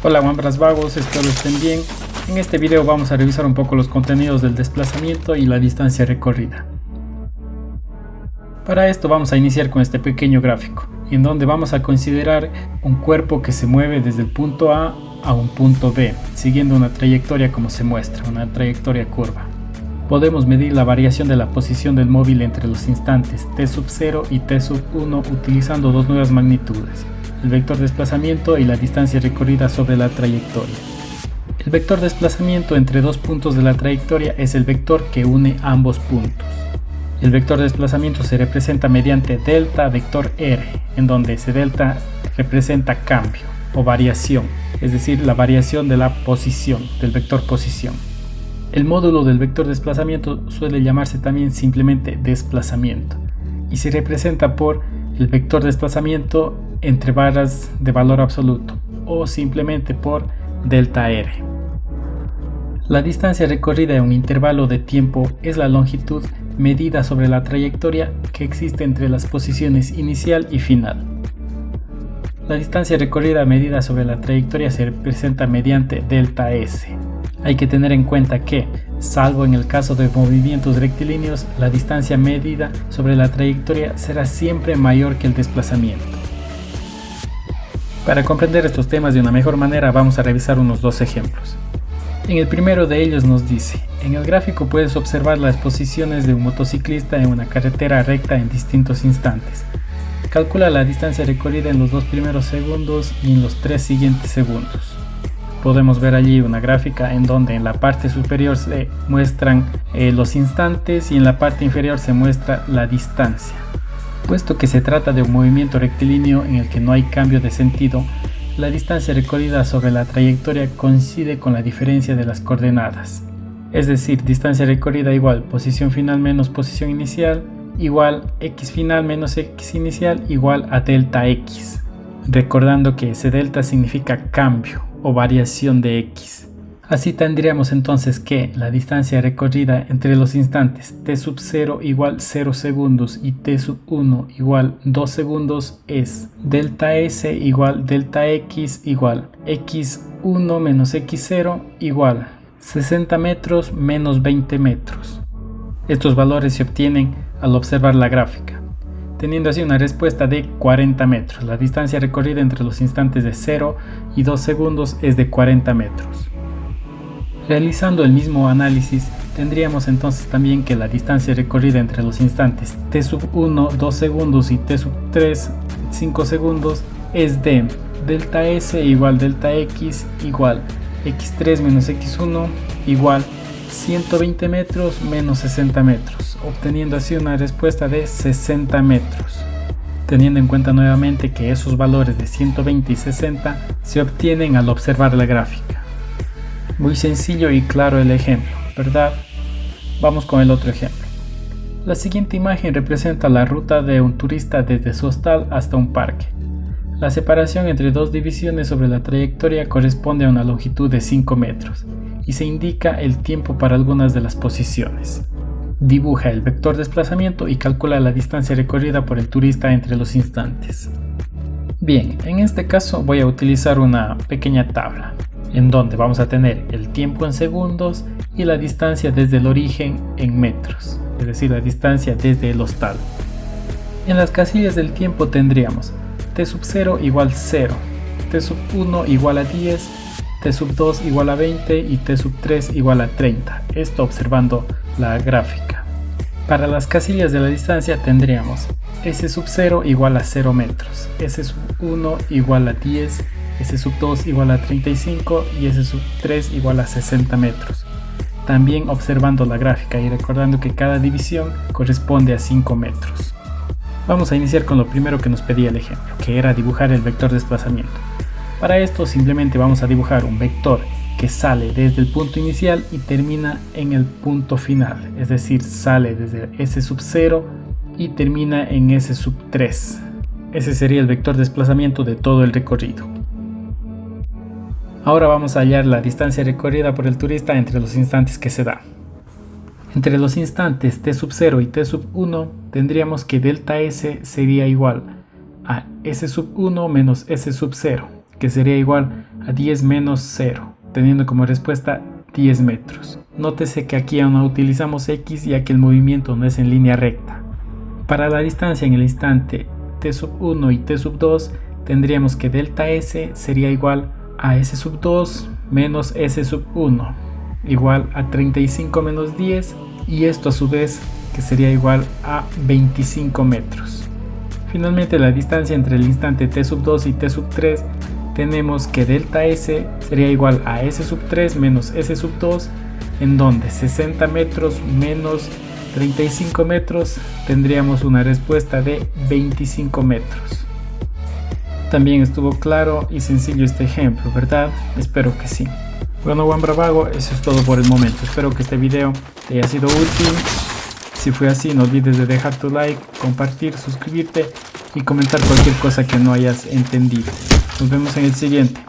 Hola guambras vagos, espero estén bien. En este video vamos a revisar un poco los contenidos del desplazamiento y la distancia recorrida. Para esto vamos a iniciar con este pequeño gráfico, en donde vamos a considerar un cuerpo que se mueve desde el punto A a un punto B, siguiendo una trayectoria como se muestra, una trayectoria curva. Podemos medir la variación de la posición del móvil entre los instantes t0 y t1 utilizando dos nuevas magnitudes, el vector desplazamiento y la distancia recorrida sobre la trayectoria. El vector desplazamiento entre dos puntos de la trayectoria es el vector que une ambos puntos. El vector desplazamiento se representa mediante delta vector r, en donde ese delta representa cambio o variación, es decir, la variación de la posición, del vector posición. El módulo del vector desplazamiento suele llamarse también simplemente desplazamiento y se representa por el vector desplazamiento entre barras de valor absoluto o simplemente por delta r. La distancia recorrida en un intervalo de tiempo es la longitud medida sobre la trayectoria que existe entre las posiciones inicial y final. La distancia recorrida medida sobre la trayectoria se representa mediante delta s. Hay que tener en cuenta que, salvo en el caso de movimientos rectilíneos, la distancia medida sobre la trayectoria será siempre mayor que el desplazamiento. Para comprender estos temas de una mejor manera vamos a revisar unos dos ejemplos. En el primero de ellos nos dice: en el gráfico puedes observar las posiciones de un motociclista en una carretera recta en distintos instantes. Calcula la distancia recorrida en los dos primeros segundos y en los tres siguientes segundos. Podemos ver allí una gráfica en donde en la parte superior se muestran los instantes y en la parte inferior se muestra la distancia. Puesto que se trata de un movimiento rectilíneo en el que no hay cambio de sentido, la distancia recorrida sobre la trayectoria coincide con la diferencia de las coordenadas. Es decir, distancia recorrida igual posición final menos posición inicial igual x final menos x inicial igual a delta x. Recordando que ese delta significa cambio o variación de x. Así tendríamos entonces que la distancia recorrida entre los instantes t0 igual 0 segundos y t1 igual 2 segundos es delta s igual delta x igual x1 menos x0 igual 60 metros menos 20 metros. Estos valores se obtienen al observar la gráfica, teniendo así una respuesta de 40 metros. La distancia recorrida entre los instantes de 0 y 2 segundos es de 40 metros. Realizando el mismo análisis, tendríamos entonces también que la distancia recorrida entre los instantes t1 2 segundos y t3 5 segundos es de delta s igual delta x igual x3 menos x1 igual 120 metros menos 60 metros, obteniendo así una respuesta de 60 metros. Teniendo en cuenta nuevamente que esos valores de 120 y 60 se obtienen al observar la gráfica. Muy sencillo y claro el ejemplo, ¿verdad? Vamos con el otro ejemplo. La siguiente imagen representa la ruta de un turista desde su hostal hasta un parque. La separación entre dos divisiones sobre la trayectoria corresponde a una longitud de 5 metros y se indica el tiempo para algunas de las posiciones. Dibuja el vector desplazamiento y calcula la distancia recorrida por el turista entre los instantes. Bien, en este caso voy a utilizar una pequeña tabla, en donde vamos a tener el tiempo en segundos y la distancia desde el origen en metros, es decir, la distancia desde el hostal. En las casillas del tiempo tendríamos t0 igual 0, t1 igual a 10, t2 igual a 20 y t3 igual a 30, esto observando la gráfica. Para las casillas de la distancia tendríamos s0 igual a 0 metros, s1 igual a 10, s2 igual a 35 y s3 igual a 60 metros. También observando la gráfica y recordando que cada división corresponde a 5 metros. Vamos a iniciar con lo primero que nos pedía el ejemplo, que era dibujar el vector desplazamiento. Para esto simplemente vamos a dibujar un vector que sale desde el punto inicial y termina en el punto final, es decir, sale desde S0 y termina en S3. Ese sería el vector desplazamiento de todo el recorrido. Ahora vamos a hallar la distancia recorrida por el turista entre los instantes que se da. Entre los instantes t0 y t1 tendríamos que delta s sería igual a S1 menos S0, que sería igual a 10 menos 0, teniendo como respuesta 10 metros. Nótese que aquí aún no utilizamos x ya que el movimiento no es en línea recta. Para la distancia en el instante t1 y t2 tendríamos que delta s sería igual a s2 menos s1 igual a 35 menos 10 y esto a su vez que sería igual a 25 metros. Finalmente la distancia entre el instante t2 y t3 tenemos que delta s sería igual a s3 menos s2 en donde 60 metros menos 35 metros tendríamos una respuesta de 25 metros. También estuvo claro y sencillo este ejemplo, ¿verdad? Espero que sí. Bueno, Wambra Vago, eso es todo por el momento. Espero que este video te haya sido útil. Si fue así, no olvides de dejar tu like, compartir, suscribirte y comentar cualquier cosa que no hayas entendido. Nos vemos en el siguiente.